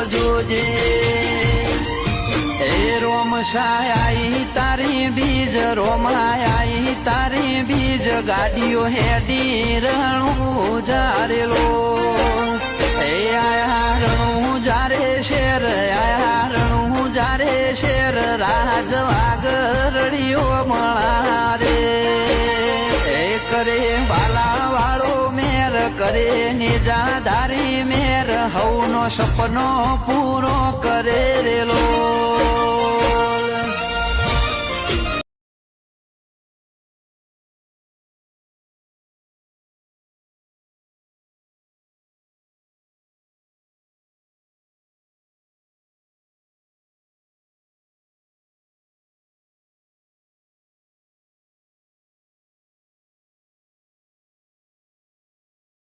જોજે હે રોમશાઈ તારી બીજ રોમાઈ તારી બીજ ગાડીઓ હેડી રણું જારેલો હે આયા રણું જારે શેર આયા રણું જારે શેર રાજ વાગરડીઓ મળા રે કરે બાલા વાળો મેર કરે નિજાધારી મેર હવનો સપનો પૂરો કરે રેલો